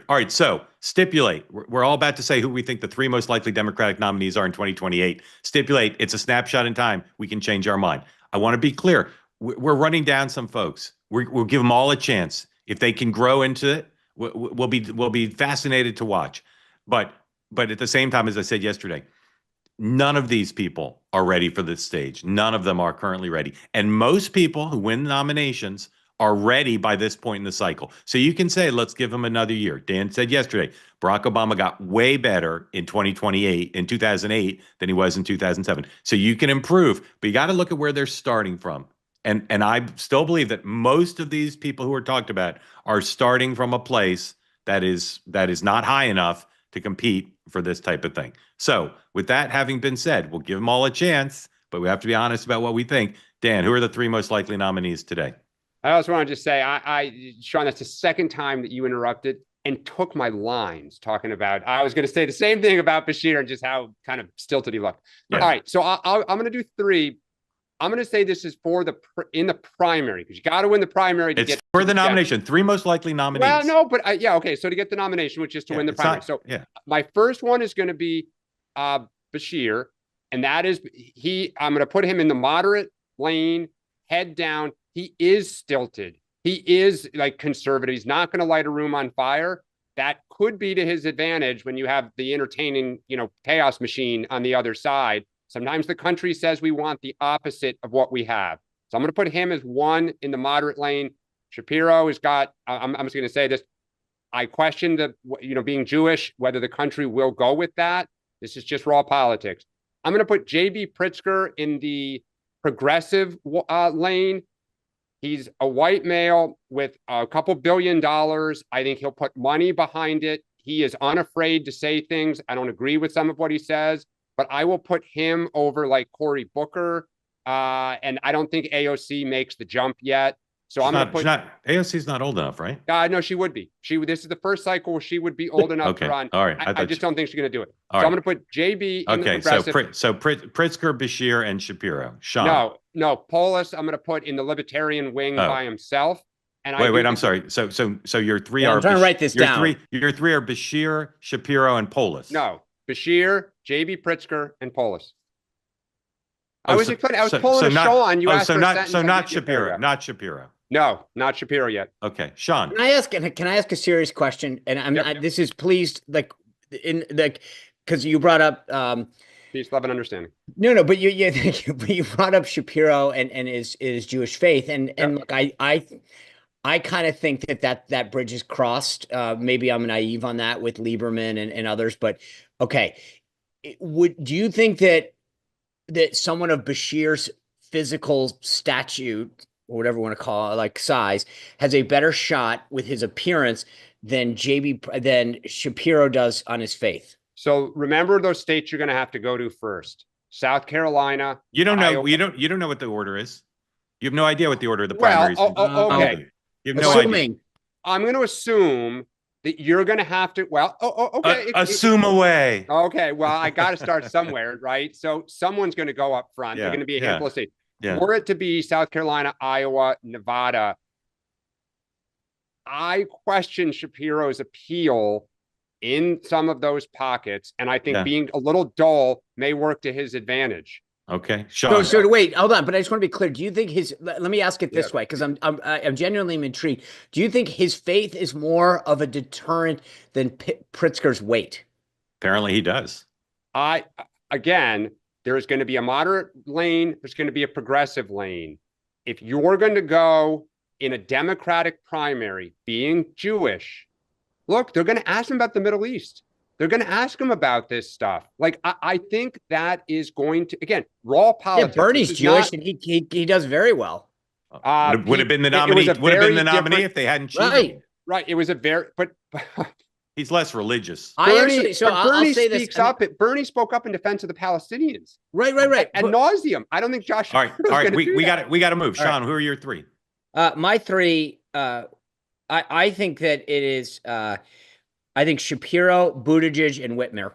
All right, so stipulate. We're all about to say who we think the three most likely Democratic nominees are in 2028. Stipulate. It's a snapshot in time. We can change our mind. I want to be clear. We're running down some folks. We'll give them all a chance. If they can grow into it, we'll be fascinated to watch. But at the same time, as I said yesterday, none of these people are ready for this stage. None of them are currently ready. And most people who win nominations are ready by this point in the cycle. So you can say, let's give them another year. Dan said yesterday, Barack Obama got way better in 2008 than he was in 2007. So you can improve, but you got to look at where they're starting from. And I still believe that most of these people who are talked about are starting from a place that is not high enough to compete for this type of thing. So with that having been said, we'll give them all a chance, but we have to be honest about what we think. Dan, who are the three most likely nominees today? I also want to just say, Sean, that's the second time that you interrupted and took my lines talking about, I was going to say the same thing about Bashir and just how kind of stilted he looked. Yeah. All right. So I'm going to do three. I'm going to say this is for in the primary, because you got to win the primary to get for the nomination. Three most likely nominees. Well, no, but yeah, okay. So to get the nomination, which is to win the primary. So my first one is going to be Bashir, and that is I'm going to put him in the moderate lane, head down. He is stilted. He is like conservative. He's not going to light a room on fire. That could be to his advantage when you have the entertaining, chaos machine on the other side. Sometimes the country says we want the opposite of what we have. So I'm going to put him as one in the moderate lane. Shapiro has got, I'm just going to say this. I question being Jewish, whether the country will go with that. This is just raw politics. I'm going to put J.B. Pritzker in the progressive lane. He's a white male with a couple $1 billion. I think he'll put money behind it. He is unafraid to say things. I don't agree with some of what he says, but I will put him over like Cory Booker. And I don't think AOC makes the jump yet. So I'm going to put AOC's not old enough, right? No, she would be. This is the first cycle where she would be old enough to run. All right. I just don't think she's going to do it. So I'm going to put JB in the progressive. So Pritzker, Bashir, and Shapiro. Sean. No. Polis, I'm going to put in the libertarian wing by himself. And wait. I'm sorry. So your three are. I'm trying to write this down. Your three are Bashir, Shapiro, and Polis. No, Bashir, JB Pritzker, and Polis. I was pulling a Sean. You asked for a sentence. So not Shapiro. Not Shapiro. No, not Shapiro yet. Okay, Sean. Can I ask a serious question? And this is pleased because you brought up peace, love, and understanding. No, but you brought up Shapiro and his Jewish faith, and look, I kind of think that bridge is crossed. Maybe I'm naive on that with Lieberman and others, but okay. Do you think that someone of Bashir's physical stature, or whatever you want to call it, like size, has a better shot with his appearance than Shapiro does on his faith? So remember those states you're going to have to go to first. South Carolina. You don't know. You don't know what the order is. You have no idea what the order of the primaries is. Okay. You have no idea. I'm going to assume that you're going to have to. Well, okay. Assume away. Okay. Well, I got to start somewhere, right? So someone's going to go up front. They're going to be a handful of states. Yeah. Were it to be South Carolina, Iowa, Nevada, I question Shapiro's appeal in some of those pockets, and I think being a little dull may work to his advantage. Okay, Sean. So wait, hold on, but I just want to be clear. Do you think let me ask it this way, because I'm genuinely intrigued. Do you think his faith is more of a deterrent than Pritzker's weight? Apparently, he does. There's going to be a moderate lane. There's going to be a progressive lane. If you're going to go in a Democratic primary, being Jewish, look, they're going to ask him about the Middle East. They're going to ask him about this stuff. Like, I think that is going to, again, raw politics. Yeah, Bernie's Jewish, and he does very well. Would have been the nominee. Would have been the nominee if they hadn't cheated. Right. It was but he's less religious. Bernie spoke up in defense of the Palestinians. Right. Ad nauseum. I don't think Josh. All right. We got to move. Sean, who are your three? My three. I think that it is. I think Shapiro, Buttigieg, and Whitmer.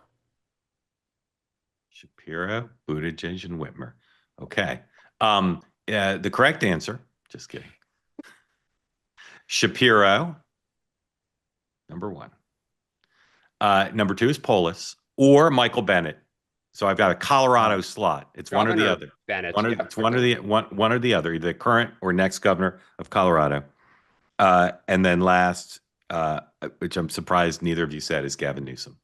Shapiro, Buttigieg, and Whitmer. Okay. The correct answer. Just kidding. Shapiro, number one. Number 2 is Polis or Michael Bennett. So I've got a Colorado slot. It's one or the other. Bennett. It's one or the other, either the current or next governor of Colorado. And then last, which I'm surprised neither of you said, is Gavin Newsom.